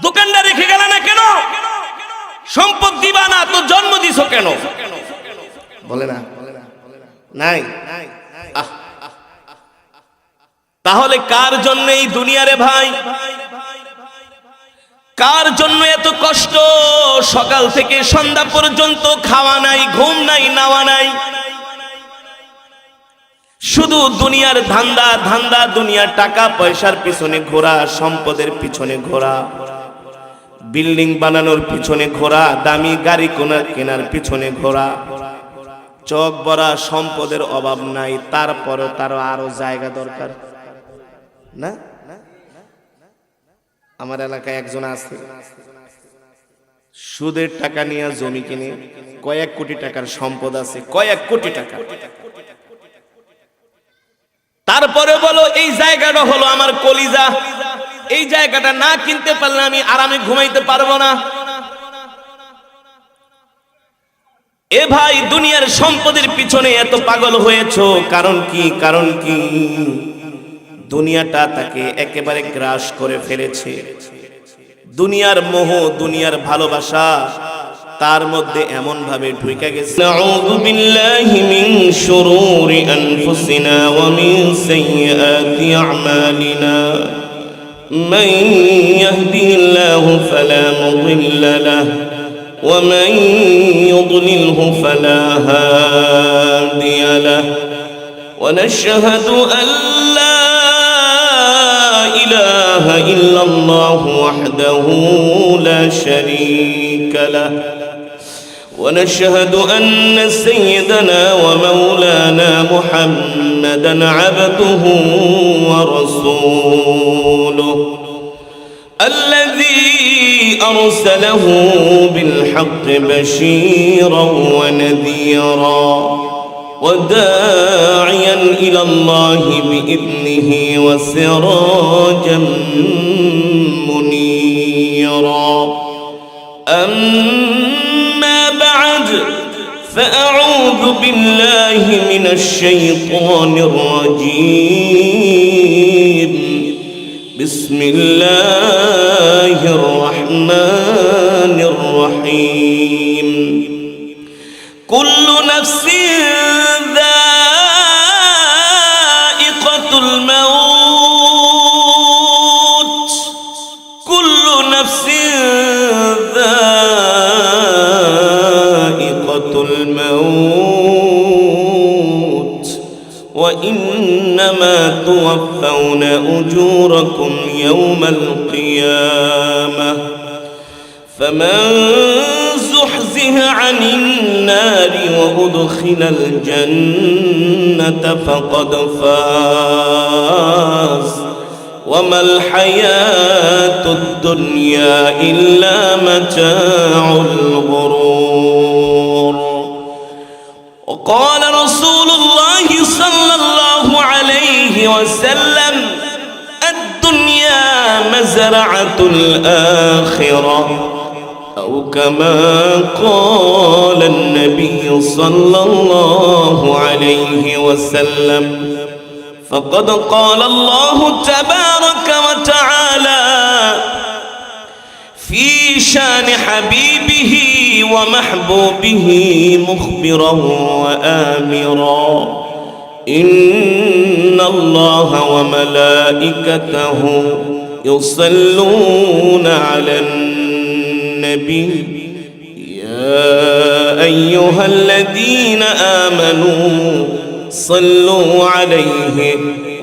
দোকানটা রেখে গেল না কেন? সম্পদ দিবা না তো জন্ম দিছো কেন? বলে না, নাই। তাহলে কার জন্য এই দুনিয়ারে ভাই? কার জন্য এত কষ্ট? সকাল থেকে সন্ধ্যা পর্যন্ত খাওয়া নাই, ঘুম নাই, নাওয়া নাই, শুধু দুনিয়ার ধান্দা, ধান্দা, দুনিয়ার টাকা পয়সার পিছনে ঘোরা, সম্পদের পিছনে ঘোরা, বিল্ডিং বানানোর পিছনে ঘোরা, দামি গাড়ি কেনার পিছনে ঘোরা। চোখ ভরা সম্পদের অভাব নাই, তারপরও তারও আরো জায়গা দরকার না? আমার এলাকায় একজন আছে, সুদের টাকা নিয়ে জমি কিনে কয়েক কোটি টাকার সম্পদ আছে, কয়েক কোটি টাকা। তারপরে বলো এই জায়গাটা হলো আমার কলিজা, এই জায়গাটা না কিনতে পারলে আমি আরামে ঘুমাইতে পারবো না। এ ভাই, দুনিয়ার সম্পদের পিছনে এত পাগল হয়েছো, কারণ কি? কারণ কি? দুনিয়াটা তাকে একেবারে গ্রাস করে ফেলেছে। দুনিয়ার মোহ, দুনিয়ার ভালোবাসা তার মধ্যে এমন ভাবে ঢুকে গেছে। নাউযু বিল্লাহি মিন শুরুরি আনফুসিনা ওয়া মিন সাইয়্যাতি আমালিনা মান ইয়াহদিহিল্লাহু ফালা মুদিল্লা লাহু ওয়া মান ইউদ্লিলহু ফালা হাদিয়া লাহু ওয়া নাশহাদু আন লা ইলাহা ইল্লাল্লাহু ওয়াহদাহু লা শারীকা লাহু ونشهد أن سيدنا ومولانا محمدا عبده ورسوله الذي أرسله بالحق بشيرا ونذيرا وداعيا إلى الله بإذنه وسراجا منيرا. أما بعد فأعوذ بالله من الشيطان الرجيم. بسم الله الرحمن الرحيم. كل نفس ذائقة الموت. كل نفس ذائقة الموت وإنما توفون أجوركم يوم القيامة فمن زحزح عن النار وأدخل الجنة فقد فاز وما الحياة الدنيا إلا متاع الغرور. قال رسول الله صلى الله عليه وسلم الدنيا مزرعة الآخرة أو كما قال النبي صلى الله عليه وسلم فقد قال الله تبارك وتعالى في شان حبيبه ومحبوبه مخبرا وآمرا إن الله وملائكته يصلون على النبي يا أيها الذين آمنوا صلوا عليه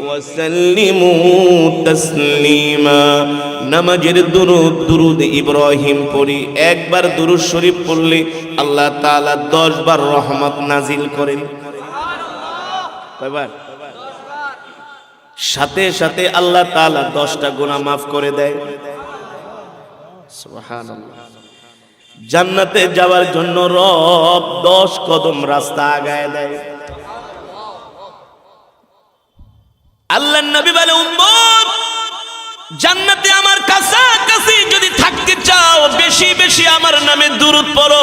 وسلموا تسليما নামাজের দুরুদ ইব্রাহিম পড়ি একবার দুরুদ শরীফ পড়লে আল্লাহ তাআলা 10 বার রহমত নাজিল করেন কয়বার সাথে সাথে আল্লাহ তাআলা 10টা গুনাহ maaf করে দেয় সুবহানাল্লাহ জান্নাতে যাওয়ার জন্য রব 10 কদম রাস্তা আগায় দেয় আল্লাহর নবী বলে উম্মত জান্নাতে আমার কাছাকাছি যদি থাকতে চাও বেশি বেশি আমার নামে দুরূদ পড়ো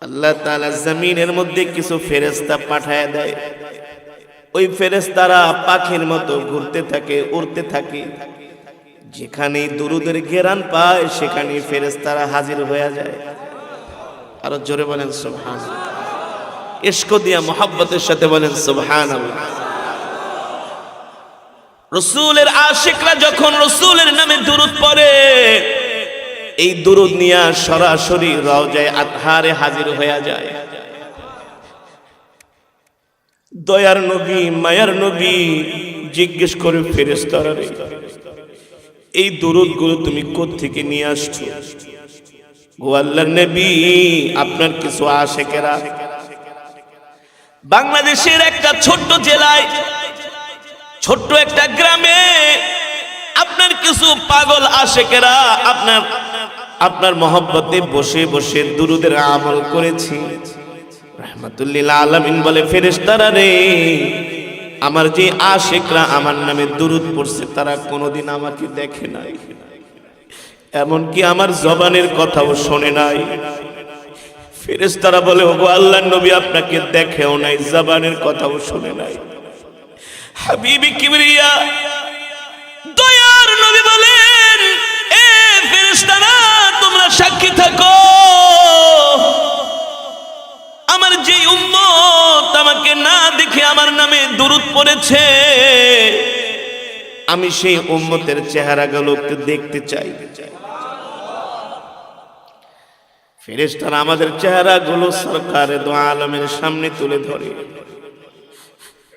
আল্লাহ তাআলা জমিনের মধ্যে কিছু ফেরেশতা পাঠায় দেয় ওই ফেরেশতারা পাখির মতো ঘুরতে থাকে উড়তে থাকে যেখানে দুরূদের ঘেরান পায় সেখানে ফেরেশতারা হাজির হয়ে যায় আর জোরে বলেন সুবহানাল্লাহ ইশক দিয়া মোহাব্বতের সাথে বলেন সুবহানাল্লাহ রাসূলের আশিকরা যখন রাসূলের নামে দুরূদ পড়ে এই দুরূদ নিয়ে সরাসরি রওজায়ে আতহারে হাজির হয়ে যায় দয়ার নবী মায়ার নবী জিজ্ঞেস করে ফেরেশতারা এই দুরূদগুলো তুমি কোথা থেকে নিয়ে আসছো ও আল্লাহর নবী আপনার কিছু আশিকেরা বাংলাদেশের একটা ছোট্ট জেলায় ছোট্ট একটা গ্রামে আপনার কিছু পাগল আশিকেরা আপনার মহব্বতে বসে বসে দুরূদের আমল করেছি রাহমাতুল লিল আলামিন বলে ফেরেশতারা রে আমার যে আশিকরা আমার নামে দুরূদ পড়ছে তারা কোনোদিন আমাকে দেখে নাই এমন কি আমার জবানের কথাও শোনে নাই ফেরেশতারা বলে ওগো আল্লাহর নবী আপনাকে দেখেও নাই জবানের কথাও শুনে নাই হাবিবি কিবরিয়া দয়ার নবী বলেন এ ফেরেশতারা তোমরা সাক্ষী থাকো আমার যে উম্মত আমাকে না দেখে আমার নামে দুরূদ পড়েছে আমি সেই উম্মতের চেহারাগুলো একটু দেখতে চাই ফেরেশতারা আমাদের চেহারাগুলো সরকারে দো আলমের সামনে তুলে ধরে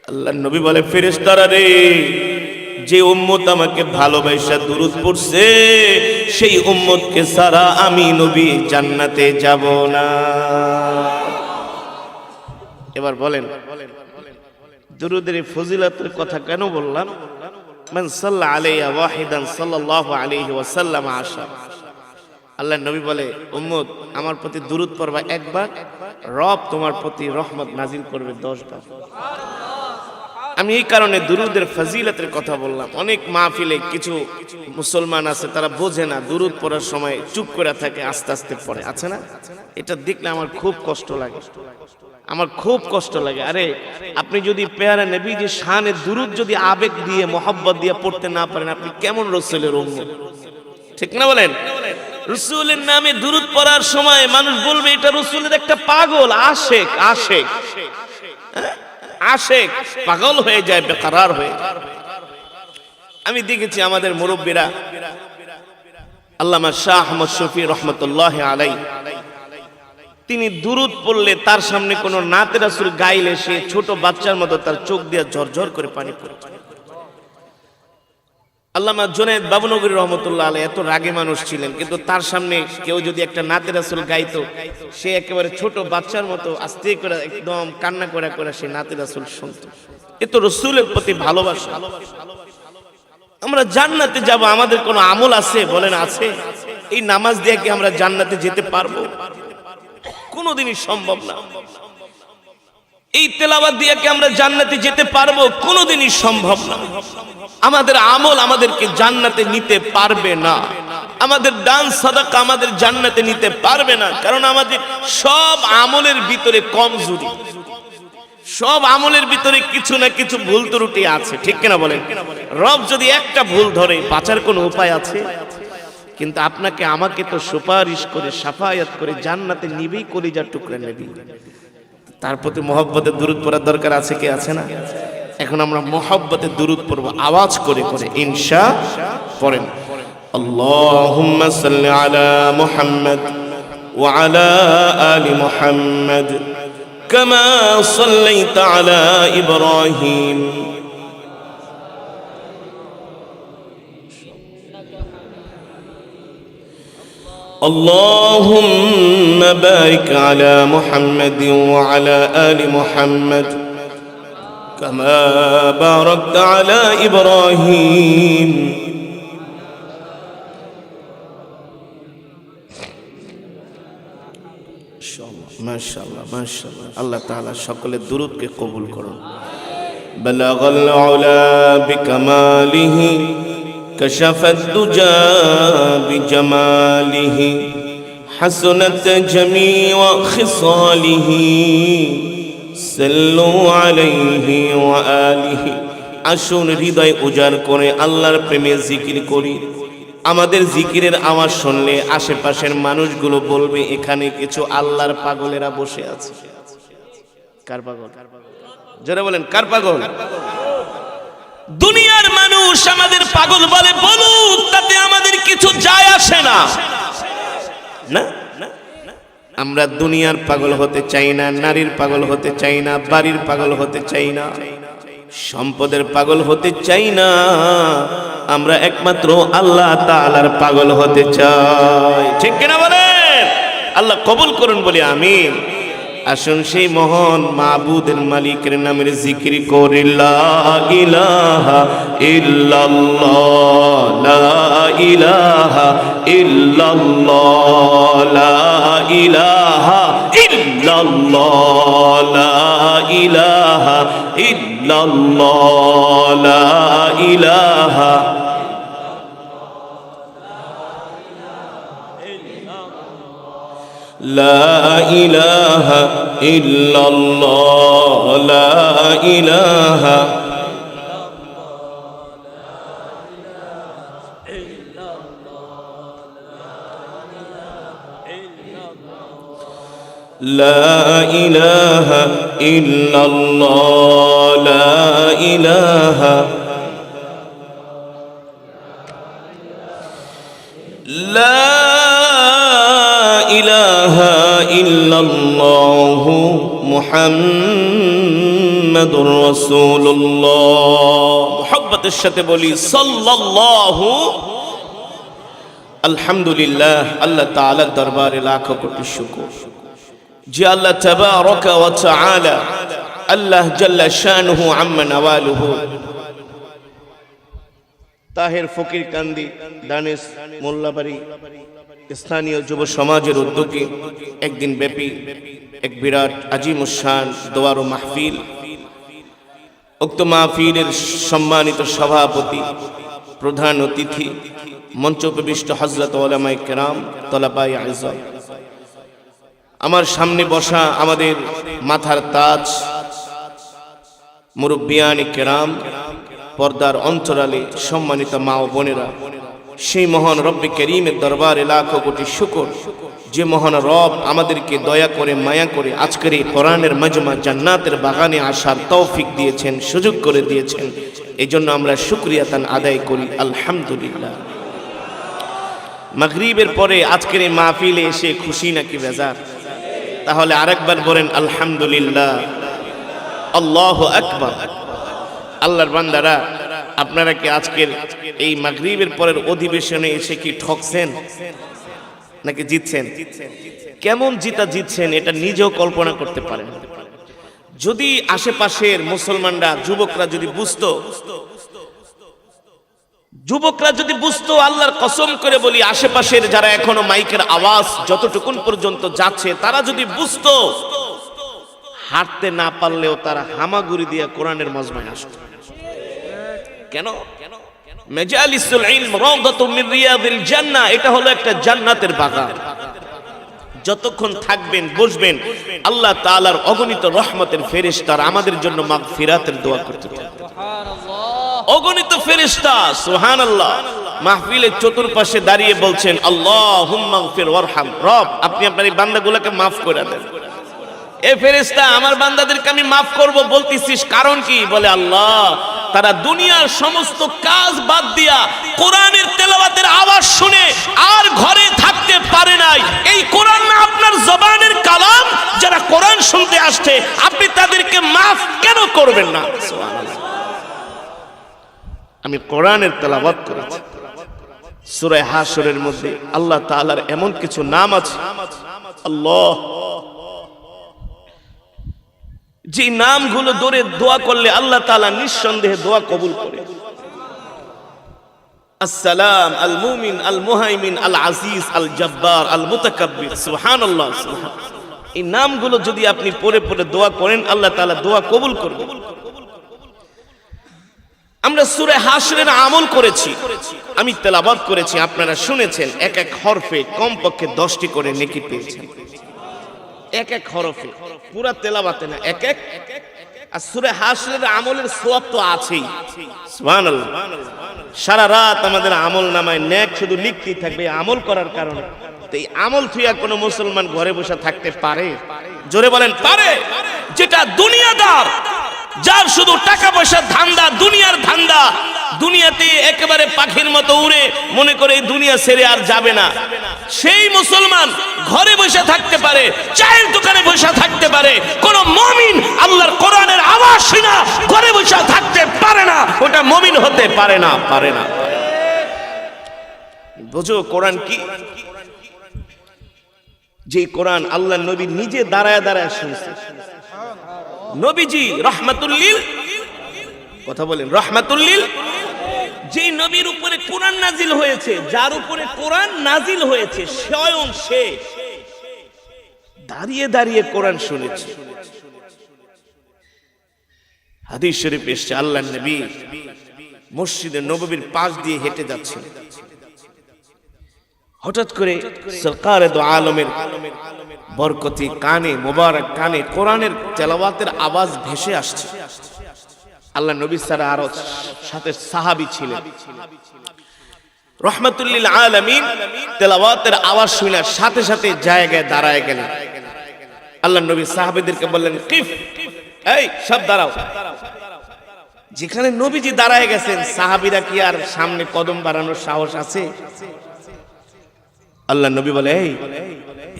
আল্লাহর নবী বলে ফেরেশতারা রে যে উম্মত আমাকে ভালোবাসা দুরূদ পড়ছে সেই উম্মতকে ছাড়া আমি নবী জান্নাতে যাব না এবার বলেন দুরূদের ফজিলতের কথা কেন বললাম মান সাল্লা আলাইহি ওয়াহিদান সাল্লাল্লাহু আলাইহি ওয়াসাল্লাম আশা আল্লাহর নবী বলে উম্মত আমার প্রতি দুরূদ পড়বা একবার রব তোমার প্রতি রহমত নাজিল করবে 10 বার আমি এই কারণে দুরূদের ফজিলতের কথা বললাম অনেক মাহফিলে কিছু মুসলমান আছে তারা বোঝে না দুরূদ পড়ার সময় চুপ করে থাকে আস্তে আস্তে পড়ে আছে না এটা দেখলে আমার খুব কষ্ট লাগে আরে আপনি যদি পেয়ারা নবীজির শানে দুরূদ যদি আবেগ দিয়ে মোহাব্বত দিয়ে পড়তে না পারেন আপনি কেমন রাসূলের উম্মত ঠিক না বলেন রাসূলের নামে দুরূদ পড়ার সময় মানুষ বলবে এটা রাসূলের একটা পাগল আশেক পাগল হয়ে যায় বেকরার হয়ে আমি দেখেছি আমাদের মুরব্বীরা আল্লামা শাহ আহমদ শফি রহমতুল্লাহ আলাইহি তিনি দুরূদ পড়লে তার সামনে কোনো নাতে রাসূল গাইলে সে ছোট বাচ্চার মতো তার চোখ দিয়ে ঝরঝর করে পানি পড়ে আল্লামা জুনায়েদ বাবুনগরী রহমতুল্লাহ আলাইহি এত রাগী মানুষ ছিলেন কিন্তু তার সামনে কেউ যদি একটা নাতে রাসূল গাইতো সে একেবারে ছোট বাচ্চার মতো আস্তে করে একদম কান্না করে করে সে নাতে রাসূল শুনতো এত রাসূলের প্রতি ভালোবাসা আমরা জান্নাতে যাব আমাদের কোনো আমল আছে বলেন আছে এই নামাজ দিয়ে কি আমরা জান্নাতে যেতে পারবো কোনোদিনই সম্ভব না। এই তেলাওয়াত দিয়ে কি আমরা জান্নাতে যেতে পারবো? কোনোদিনই সম্ভব না। আমাদের আমল আমাদেরকে জান্নাতে নিতে পারবে না। আমাদের দান সাদাকা আমাদের জান্নাতে নিতে পারবে না, কারণ আমাদের সব আমলের ভিতরে কমজোরি, সব আমলের ভিতরে কিছু না কিছু ভুল ত্রুটি আছে, ঠিক কিনা বলেন? রব যদি একটা ভুল ধরে বাঁচার কোনো উপায় আছে? কিন্তু আপনাকে আমাকে তো সুপারিশ করে সাফায়াত করে জান্নাতে নিবেই, কলিজার টুকরা নেবেই। তার প্রতি মহব্বতে দুরূদ পড়ার দরকার আছে কি আছে না? এখন আমরা মহব্বতে দুরূদ পড়ব আওয়াজ করে করে, ইনশাআল্লাহ। পড়েন আল্লাহুম্মা সাল্লি আলা মুহাম্মদ ওয়া আলা আলি মুহাম্মদ কামা সাল্লাইতা আলা ইব্রাহিম اللهم بارك على محمد وعلى آل محمد كما باركت على إبراهيم ما شاء الله ما شاء الله الله تعالى شكل الدرود کے قبول کرو بلغ العلا بكماله كشف الدجى بجماله حسنت جميع خصاله صلوا عليه وآله আসুন হৃদয় উজাড় করে আল্লাহর প্রেমে জিকির করি। আমাদের জিকিরের আওয়াজ শুনলে আশেপাশের মানুষগুলো বলবে এখানে কিছু আল্লাহর পাগলেরা বসে আছে। কার পাগল? জোরে বলেন, কার পাগল? দুনিয়ার মানুষ আমাদের পাগল বলে, বলুক, তাতে আমাদের কিছু যায় আসে না। না, আমরা দুনিয়ার পাগল হতে চাই না, নারীর পাগল হতে চাই না, বাড়ির পাগল হতে চাই না, সম্পদের পাগল হতে চাই না। আমরা একমাত্র আল্লাহ তাআলার পাগল হতে চাই, ঠিক কিনা বলেন? আল্লাহ কবুল করুন বলি আমিন। আসুন সেই মহান মাবুদের মালিকের নামের জিকির করি। লা ইলাহা ইল্লাল্লাহ লা ইলাহা ইল্লাল্লাহ লা ইলাহা ইল্লাল্লাহ লা ইলাহা ইল্লাল্লাহ লা ইলাহা لا إله إلا الله لا إله لا إله إلا الله لا إله لا ইলাহা ইল্লাল্লাহ মুহাম্মাদুর রাসূলুল্লাহ। মুহাব্বতের সাথে বলি সাল্লাল্লাহু। আলহামদুলিল্লাহ, আল্লাহ তাআলার দরবারে লাখো কোটি শুকর যে আল্লাহ তাবারাকা ওয়া তাআলা, আল্লাহ জাল্লা শানুহু আম্মা নাওয়ালুহু, তাহের ফকির কান্দি দানেশ মোল্লাবাড়ি স্থানীয় যুব সমাজের উদ্যোগে একদিন ব্যাপী এক বিরাট আজিমুশান দোয়ার ও মাহফিল, উক্ত মাহফিলের সম্মানিত সভাপতি, প্রধান অতিথি, মঞ্চোপবিষ্ট হযরত উলামায়ে কেরাম, তলাবায়ে আযম, আমার সামনে বসা আমাদের মাথার তাজ মুরব্বিয়ানে কেরাম, পর্দার অন্তরালে সম্মানিত মা ও বোনেরা, সেই মহান রব্বে করিমের দরবারে লাখো কোটি শুকর যে মহান রব আমাদেরকে দয়া করে মায়া করে আজকের এই কোরআনের মাজমা জান্নাতের বাগানে আসার তৌফিক দিয়েছেন, সুযোগ করে দিয়েছেন। এই জন্য আমরা শুকরিয়া তান আদায় করি আলহামদুলিল্লাহ। মাগরিবের পরে আজকের এই মাহফিলে এসে খুশি নাকি বেজার? তাহলে আরেকবার বলেন আলহামদুলিল্লাহ, আল্লাহু আকবার। আল্লাহর বান্দারা, আপনারা কি আজকের এই মাগরিবের পরের অধিবেশনে এসে কি ঠকছেন নাকি জিতছেন? কেমন জিতছেন এটা নিজেও কল্পনা করতে পারেন। যদি আশেপাশের মুসলমানরা, যুবকরা যদি বুঝতো যুবকরা যদি বুঝতো, আল্লাহর কসম করে বলি, আশেপাশের যারা এখনো মাইকের আওয়াজ যতটুকুন পর্যন্ত যাচ্ছে তারা যদি বুঝতো, হাঁটতে না পারলেও তারা হামাগুড়ি দিয়ে কোরআনের মজমায় আসতো। কেন? মাজালিসুল ইলম রাওদাতুম মিন রিয়াদিল জান্নাহ, এটা হলো একটা জান্নাতের বাগান। যতক্ষণ থাকবেন, বসবেন, আল্লাহ তাআলার অগণিত রহমতের ফেরেশতারা আমাদের জন্য মাগফিরাতের দোয়া করতে থাকবে। অগণিত ফেরেশতা সুবহানাল্লাহ মাহফিলের চতুর্পাশে দাঁড়িয়ে বলছেন, আল্লাহুম্মা গফির ওয়ারহাম, রব আপনি আপনার এই বান্দাগুলোকে মাফ করে দেন। এ ফেরেশতা, আমার বান্দাদেরকে আমি মাফ করব বলতিছিস, কারণ কি? বলে আল্লাহ, তারা দুনিয়ার সমস্ত কাজ বাদ দিয়া কোরআনের তেলাওয়াতের আওয়াজ শুনে আর ঘরে থাকতে পারে নাই। এই কোরআন না আপনার জবানের কালাম, যারা কোরআন শুনতে আসছে আপনি তাদেরকে মাফ কেন করবেন না? সুবহানাল্লাহ। আমি কোরআনের তেলাওয়াত করেছি। সূরা হাশরের মধ্যে আল্লাহ তাআলার এমন কিছু নাম আছে, আল্লাহ, যে নামগুলো ধরে দোয়া করলে আল্লাহ তাআলা নিঃসন্দেহে দোয়া কবুল করে। আসসালাম, আল মুমিন, আল মুহাইমিন, আল আজিজ, আল জব্বার, আল মুতাকাব্বির, সুবহানাল্লাহ। এই নামগুলো যদি আপনি পড়ে পড়ে দোয়া করেন, আল্লাহ তাআলা দোয়া কবুল করবে। আমরা সূরা হাশরের আমল করেছি, আমি তেলাওয়াত করেছি, আপনারা শুনেছেন। এক এক হরফে কমপক্ষে 10টি করে নেকি পেয়েছেন। এক এক হরফে, পুরা তেলাওয়াতে না, এক এক। আর সূরা হাশরের আমলের সওয়াব তো আছেই, সুবহানাল্লাহ। সারা রাত আমাদের আমল নামায় নেক শুধু লিখতেই থাকবে আমল করার কারণে। তো এই আমল থুইয়া কোনো মুসলমান ঘরে বসে থাকতে পারে? জোরে বলেন, পারে? যেটা দুনিয়াদার, যার শুধু টাকা পয়সার ধান্দা, দুনিয়ার ধান্দা, দুনিয়াতে একেবারে পাখির মতো উড়ে, মনে করে এই দুনিয়া ছেড়ে আর যাবে না, সেই মুসলমান ঘরে বসে থাকতে পারে, চায়ের দোকানে বসে থাকতে পারে। কোন মুমিন আল্লাহর কোরআনের আওয়াজ শুনে ঘরে বসে থাকতে পারে না, ওটা মুমিন হতে পারে না, পারে না। বুঝো কোরআন কি? যে কোরআন আল্লাহর নবী নিজে দাঁড়ায় দাঁড়ায় শুনছে। নবীজি রাহমাতুল লিল, কথা বলেন, রাহমাতুল লিল। যে নবীর উপরে কোরআন নাজিল হয়েছে, যার উপরে কোরআন নাজিল হয়েছে, স্বয়ং সে দাঁড়িয়ে দাঁড়িয়ে কোরআন শুনেছে। হাদিস শরীফ এসেছে, আল্লাহর নবী মসজিদে নববীর পাশ দিয়ে হেঁটে যাচ্ছেন। হঠাৎ করে সরকারে দো আলমের বরকতি কানে, মোবারক কানে কোরআনের তেলাওয়াতের আওয়াজ ভেসে আসছে। আল্লাহ নবী সারা আরো সাথে সাহাবী ছিলেন। রাহমাতুল লিল আলামিন তেলাওয়াতের আওয়াজ শুনে সাথে সাথে জায়গায় দাঁড়ায় গেলেন। আল্লাহ নবী সাহাবীদেরকে বললেন, কিফ, এই সব দাঁড়াও। যেখানে নবীজি দাঁড়ায় গেছেন, সাহাবীরা কি আর সামনে কদম বাড়ানোর সাহস আছে? আল্লাহ নবী বলে, এই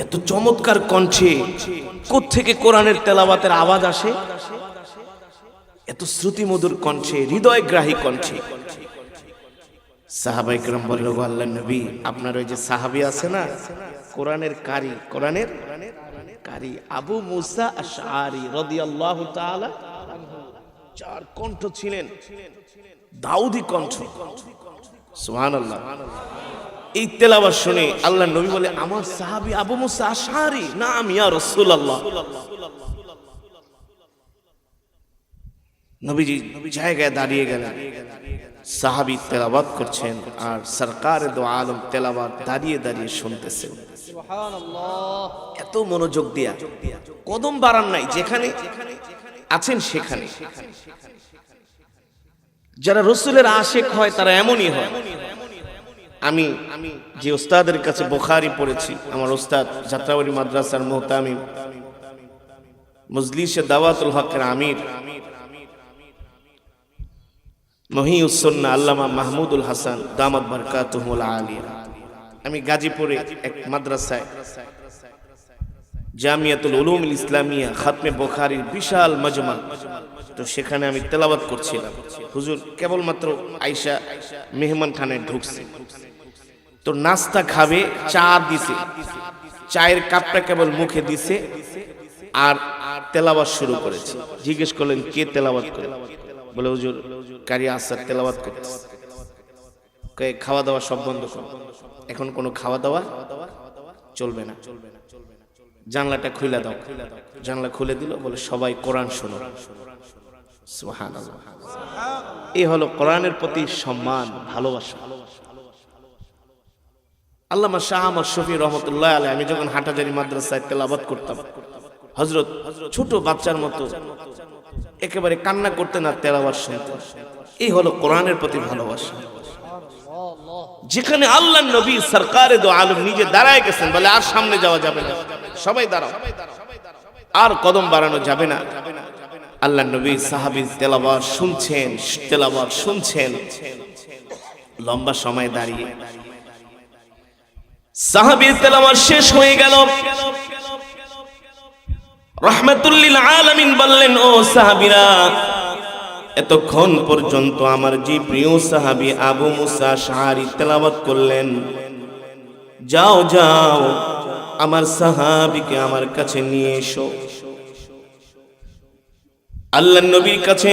এত চমৎকার কণ্ঠে কোত্থেকে কোরআনের তেলাওয়াতের আওয়াজ আসে? এত শ্রুতি মধুর কণ্ঠে, হৃদয়গ্রাহী কণ্ঠে। সাহাবায়ে কেরাম বলল, আল্লাহর নবী, আপনার ওই যে সাহাবী আছে না, কোরআনের কারি, কোরআনের কারি আবু মুসা আশআরী রাদিয়াল্লাহু তাআলা, চার কণ্ঠ ছিলেন, দাউদি কণ্ঠ, সুবহানাল্লাহ। এই তেলাওয়াত শুনে আল্লাহর নবী বলে, আমার সাহাবী আবু মুসা আশআরী? নাম ইয়া রাসূলুল্লাহ। নবীজি জায়গায় দাঁড়িয়ে গেলেন, সাহাবী তেলাওয়াত করছেন আর সরকারে দো আলম তেলাওয়াত দাঁড়িয়ে দাঁড়িয়ে শুনতেছেন। সুবহানাল্লাহ। এত মনোযোগ দিয়া, কদম বাড়ান নাই, যেখানে আছেন সেখানে। যারা রাসূলের আশিক হয় তারা এমনই হয়। আমি যে ওস্তাদের কাছে বুখারী পড়েছি, আমার ওস্তাদ যাত্রাবাড়ি মাদ্রাসার মুহতামিম, মজলিসে দাওয়াতুল হকের আমির, মহিউস সুন্নাহ আল্লামা মাহমুদুল হাসান দামাত বারকাতুহুল আলিয়া। আমি গাজীপুরে এক মাদ্রাসায় জামিয়াতুল উলুমুল ইসলামিয়া খাতমে বুখারীর বিশাল মজমা, তো সেখানে আমি তেলাওয়াত করছিলাম। হুজুর কেবলমাত্র আয়েশা মেহমান খানায় ঢুকছে, তো নাস্তা খাবে, চা দিছে, চায়ের কাপটা কেবল মুখে দিছে আর তেলাওয়াত শুরু করেছে। জিজ্ঞেস করলেন, কে তেলাওয়াত করে? বলে, হুজুর কারি আসার তেলাওয়াত করতেছে। খাওয়া দাওয়া সব বন্ধ করো, এখন কোনো খাওয়া দাওয়া চলবে না, জানলাটা খুলে দাও। জানলা খুলে দিল, বলে সবাই কোরআন শোনো। সুবহানাল্লাহ। এই হলো কোরআনের প্রতি সম্মান, ভালোবাসা। আল্লামা শাহ আহমদ শফী রহমতুল্লাহ আলাইহি, আমি যখন হাটাজারি মাদ্রাসায় তেলাওয়াত করতাম, হযরত ছোট বাচ্চার মতো একেবারে কান্না করতেন আর তেলাওয়াত শুনতেন। এই হলো কোরআনের প্রতি ভালোবাসা। যেখানে আল্লাহর নবী সরকারে দো আলম নিজে দাঁড়ায় গেছেন, বলে আর সামনে যাওয়া যাবে না, সবাই দাঁড়াও, আর কদম বাড়ানো যাবে না। আল্লাহর নবী সাহাবী তেলাওয়াত শুনছেন লম্বা সময় দাঁড়িয়ে। সাহাবী তেলাওয়াত শেষ হয়ে গেল, রাহমাতুল লিল আলামিন বললেন, ও সাহাবীরা, এতক্ষণ পর্যন্ত আমার যে প্রিয় সাহাবী আবু মুসা আশআরী তেলাওয়াত করলেন, যাও যাও আমার সাহাবীকে আমার কাছে নিয়ে এসো। আল্লাহর নবীর কাছে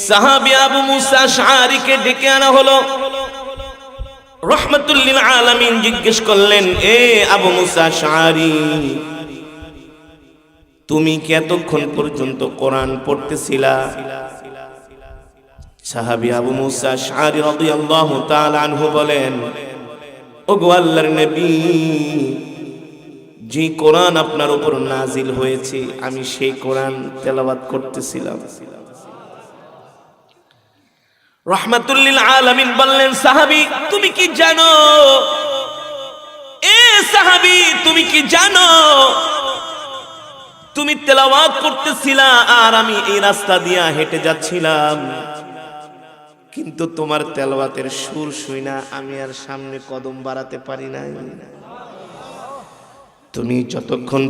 সাহাবী আবু মুসা আশআরীকে ডেকে আনা হলো। রাহমাতুল লিল আলামিন জিজ্ঞেস করলেন, এ আবু মুসা আশআরী, তুমি কি এতক্ষণ পর্যন্ত কোরআন পড়তেছিলা? সাহাবী আবু মুসা আশআরী রাদিয়াল্লাহু তাআলা আনহু বলেন, ওগো আল্লাহর নবী, যে কোরআন আপনার উপর নাজিল হয়েছে আমি সেই কোরআন তেলাওয়াত করতেছিলাম। রাহমাতুল লিল আলামিন বললেন, সাহাবী তুমি কি জানো, এ সাহাবী তুমি কি জানো, তুমি তেলাওয়াত করতেছিলা আর আমি এই রাস্তা দিয়া হেঁটে যাচ্ছিলাম, কিন্তু তোমার তেলাওয়াতের সুর শুইনা আমি আর সামনে কদম বাড়াতে পারি নাই। তুমি যতক্ষণ